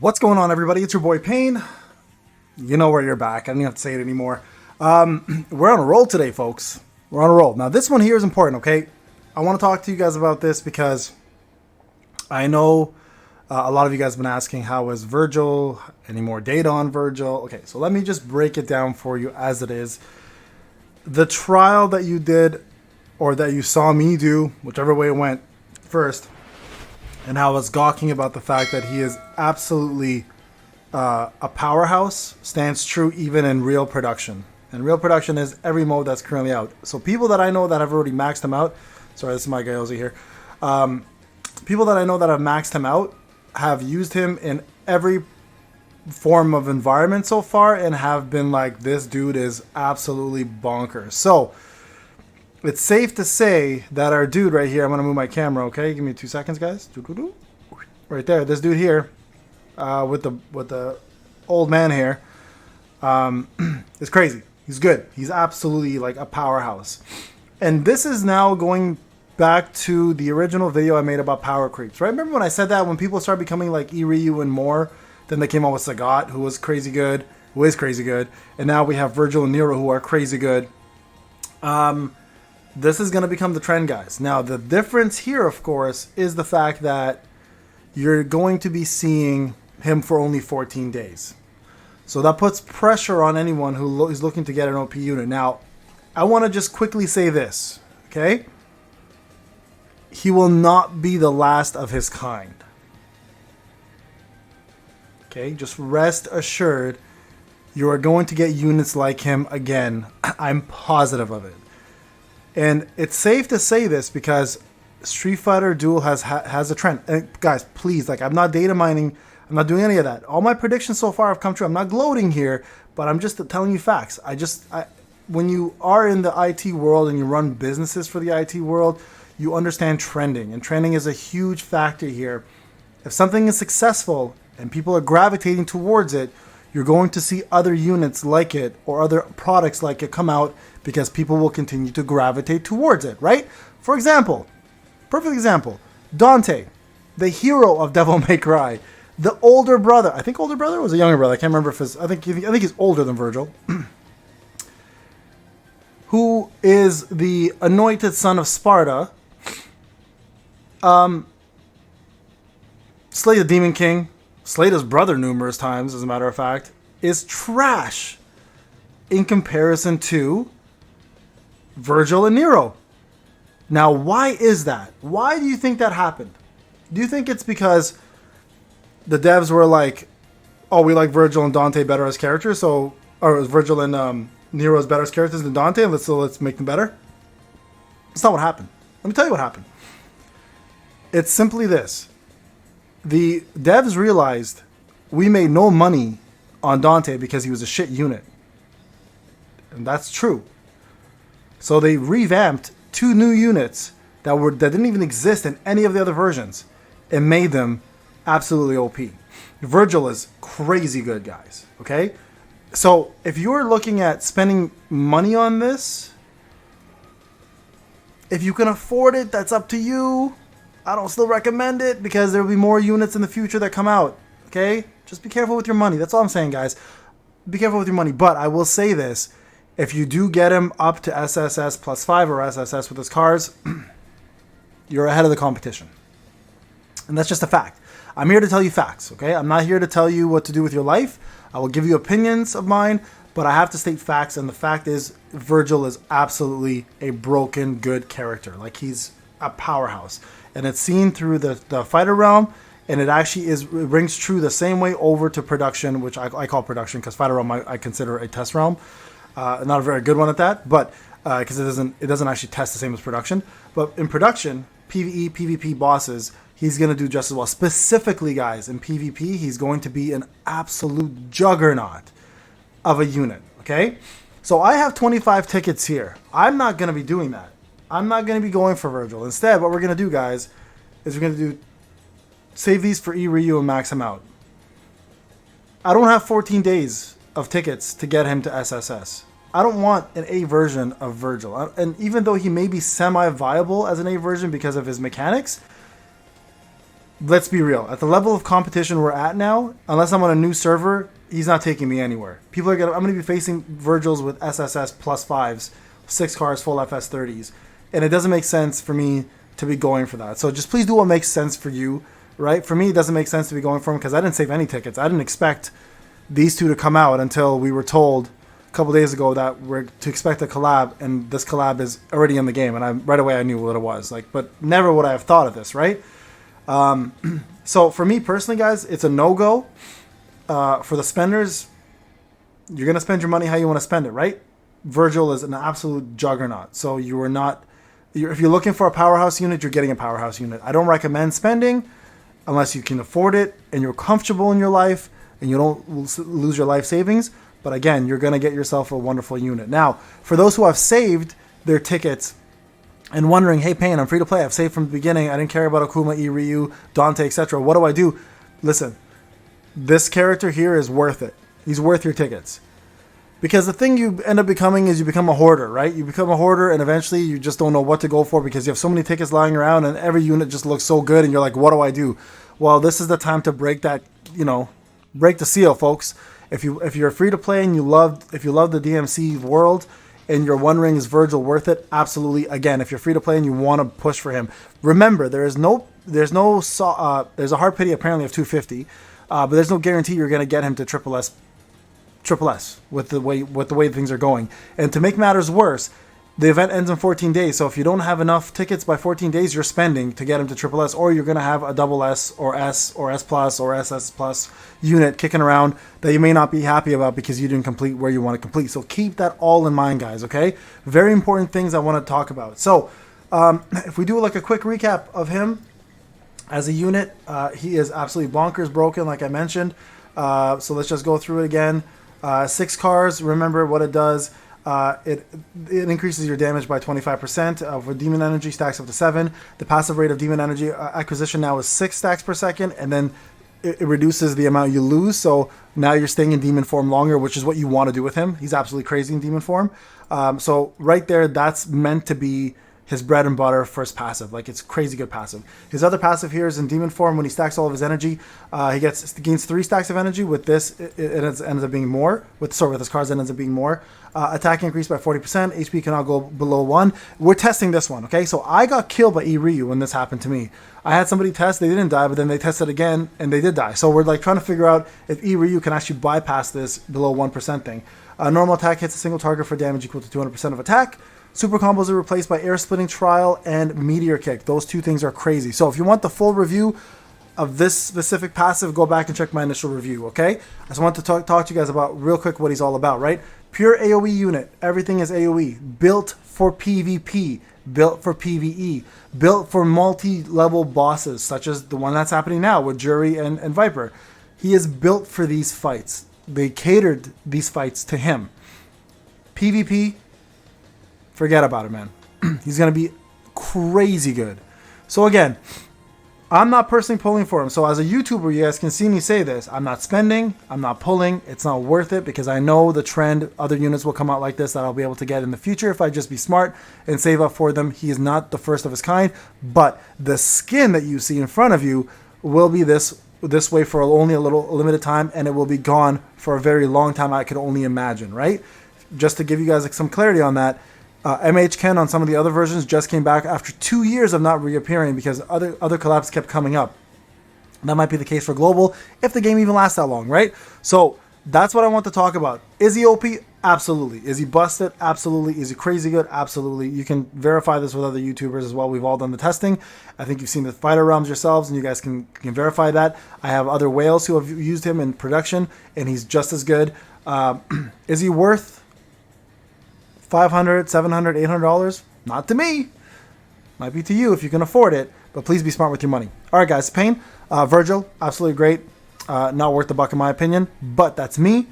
What's going on, everybody? It's your boy Payne. You know where you're back. I don't even have to say it anymore. We're on a roll today, folks. We're on a roll. Now, this one here is important, okay? I want to talk to you guys about this because I know a lot of you guys have been asking, how is Vergil? Any more data on Vergil? Okay, so let me just break it down for you as it is. The trial that you did, or that you saw me do, whichever way it went first, and how I was gawking about the fact that he is absolutely a powerhouse, stands true even in real production. And real production is every mode that's currently out. So people that I know that have already maxed him out, sorry, this is my guy Ozzy here. People that I know that have maxed him out have used him in every form of environment so far and have been like, this dude is absolutely bonkers. So it's safe to say that our dude right here, I'm going to move my camera, okay? Give me 2 seconds, guys. Right there, this dude here, with the old man here, is crazy. He's good. He's absolutely like a powerhouse. And this is now going back to the original video I made about power creeps, right? Remember when I said that when people start becoming like Iryu and more, then they came out with Sagat, who was crazy good, who is crazy good, and now we have Vergil and Nero, who are crazy good. This is going to become the trend, guys. Now, the difference here, of course, is the fact that you're going to be seeing him for only 14 days. So that puts pressure on anyone who is looking to get an OP unit. Now, I want to just quickly say this, okay? He will not be the last of his kind. Okay, just rest assured you are going to get units like him again. I'm positive of it. And it's safe to say this because Street Fighter Duel has a trend. And guys, please, like, I'm not data mining. I'm not doing any of that. All my predictions so far have come true. I'm not gloating here, but I'm just telling you facts. When you are in the IT world and you run businesses for the IT world, you understand trending. And trending is a huge factor here. If something is successful and people are gravitating towards it, you're going to see other units like it or other products like it come out because people will continue to gravitate towards it, right? For example, perfect example, Dante, the hero of Devil May Cry, the older brother, I think older brother was a younger brother, I can't remember if it's, I think he's older than Vergil, who is the anointed son of Sparta, slayed the Demon King, slayed his brother numerous times, as a matter of fact, is trash in comparison to Vergil and Nero. Now, why is that? Why do you think that happened? Do you think it's because the devs were like, oh, we like Vergil and Dante better as characters, or Vergil and Nero as better as characters than Dante, and let's make them better? That's not what happened. Let me tell you what happened. It's simply this. The devs realized we made no money on Dante because he was a shit unit. And that's true. So they revamped 2 new units that didn't even exist in any of the other versions and made them absolutely OP. Vergil is crazy good, guys. Okay? So if you're looking at spending money on this, if you can afford it, that's up to you. I don't still recommend it because there will be more units in the future that come out. Okay? Just be careful with your money. That's all I'm saying, guys. Be careful with your money. But I will say this. If you do get him up to SSS plus 5 or SSS with his cars, you're ahead of the competition. And that's just a fact. I'm here to tell you facts, okay? I'm not here to tell you what to do with your life. I will give you opinions of mine, but I have to state facts. And the fact is, Vergil is absolutely a broken, good character. Like, he's a powerhouse. And it's seen through the fighter realm, and it actually it rings true the same way over to production, which I call production because fighter realm I consider a test realm. Not a very good one at that, but because it doesn't actually test the same as production. But in production, PvE, PvP bosses, he's going to do just as well. Specifically, guys, in PvP, he's going to be an absolute juggernaut of a unit, okay? So I have 25 tickets here. I'm not going to be doing that. I'm not going to be going for Vergil. Instead, what we're going to do, guys, is we're going to save these for E-Ryu and max him out. I don't have 14 days of tickets to get him to SSS. I don't want an A version of Vergil. And even though he may be semi-viable as an A version because of his mechanics, let's be real. At the level of competition we're at now, unless I'm on a new server, he's not taking me anywhere. I'm gonna be facing Vergils with SSS plus 5s, 6 cars, full FS 30s, and it doesn't make sense for me to be going for that. So just please do what makes sense for you, right? For me, it doesn't make sense to be going for him because I didn't save any tickets. I didn't expect these two to come out until we were told a couple days ago that we're to expect a collab, and this collab is already in the game, and right away I knew what it was. But never would I have thought of this, right? So for me personally, guys, it's a no-go. For the spenders, you're going to spend your money how you want to spend it, right? Vergil is an absolute juggernaut. So if you're looking for a powerhouse unit, you're getting a powerhouse unit. I don't recommend spending unless you can afford it and you're comfortable in your life and you don't lose your life savings. But again, you're going to get yourself a wonderful unit. Now, for those who have saved their tickets and wondering, hey, Payne, I'm free to play. I've saved from the beginning. I didn't care about Akuma, Ryu, Dante, etc. What do I do? Listen, this character here is worth it. He's worth your tickets. Because the thing you end up becoming is you become a hoarder, right? You become a hoarder and eventually you just don't know what to go for because you have so many tickets lying around and every unit just looks so good and you're like, what do I do? Well, this is the time to break that, break the seal, folks. If you're free to play and if you love the DMC world and you're wondering, is Vergil worth it? Absolutely. Again, if you're free to play and you want to push for him, remember there's a hard pity apparently of 250, but there's no guarantee you're going to get him to triple S with the way things are going. And to make matters worse, the event ends in 14 days. So if you don't have enough tickets by 14 days, you're spending to get him to triple S, or you're going to have a double S or S plus or SS plus unit kicking around that you may not be happy about because you didn't complete where you want to complete. So keep that all in mind, guys. Okay, very important things I want to talk about. So if we do like a quick recap of him as a unit, he is absolutely bonkers broken, like I mentioned. So let's just go through it again. 6 cars, remember what it does. It increases your damage by 25%. For demon energy, stacks up to 7. The passive rate of demon energy acquisition now is 6 stacks per second, and then it reduces the amount you lose. So now you're staying in demon form longer, which is what you want to do with him. He's absolutely crazy in demon form. So right there, that's meant to be his bread and butter for his passive. Like, it's crazy good passive. His other passive here is in demon form. When he stacks all of his energy, he gains 3 stacks of energy. With this, it ends up being more. With his cards, it ends up being more. Attack increased by 40%. HP cannot go below 1. We're testing this one, okay? So I got killed by Ryu when this happened to me. I had somebody test, they didn't die, but then they tested again, and they did die. So we're like trying to figure out if Ryu can actually bypass this below 1% thing. Normal attack hits a single target for damage equal to 200% of attack. Super combos are replaced by Air Splitting Trial and Meteor Kick. Those two things are crazy. So if you want the full review of this specific passive, go back and check my initial review, okay? I just want to talk to you guys about real quick what he's all about, right? Pure AoE unit. Everything is AoE. Built for PvP. Built for PvE. Built for multi-level bosses, such as the one that's happening now with Jury and Viper. He is built for these fights. They catered these fights to him. PvP, forget about it, man. He's going to be crazy good. So again, I'm not personally pulling for him. So as a YouTuber, you guys can see me say this. I'm not spending. I'm not pulling. It's not worth it because I know the trend. Other units will come out like this that I'll be able to get in the future if I just be smart and save up for them. He is not the first of his kind. But the skin that you see in front of you will be this way for only a limited time, and it will be gone for a very long time. I could only imagine, right? Just to give you guys some clarity on that, MH Ken on some of the other versions just came back after 2 years of not reappearing because other collabs kept coming up. That might be the case for Global if the game even lasts that long, right? So that's what I want to talk about. Is he OP? Absolutely. Is he busted? Absolutely. Is he crazy good? Absolutely. You can verify this with other YouTubers as well. We've all done the testing. I think you've seen the fighter realms yourselves, and you guys can verify that. I have other whales who have used him in production, and he's just as good. Is he worth $500, $700, $800? Not to me. Might be to you if you can afford it, but please be smart with your money. All right, guys. Payne, Vergil, absolutely great. Not worth the buck in my opinion, but that's me.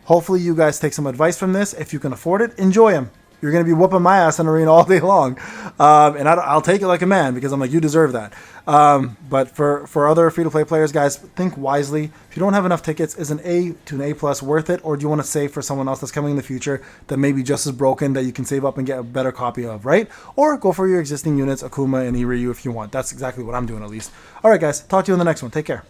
Hopefully you guys take some advice from this. If you can afford it, enjoy him. you're going to be whooping my ass in arena all day long. And I'll take it like a man because I'm like, you deserve that. But for other free-to-play players, guys, think wisely. If you don't have enough tickets, is an A to an A+ worth it? Or do you want to save for someone else that's coming in the future that may be just as broken that you can save up and get a better copy of, right? Or go for your existing units, Akuma and Iryu if you want. That's exactly what I'm doing at least. All right, guys. Talk to you in the next one. Take care.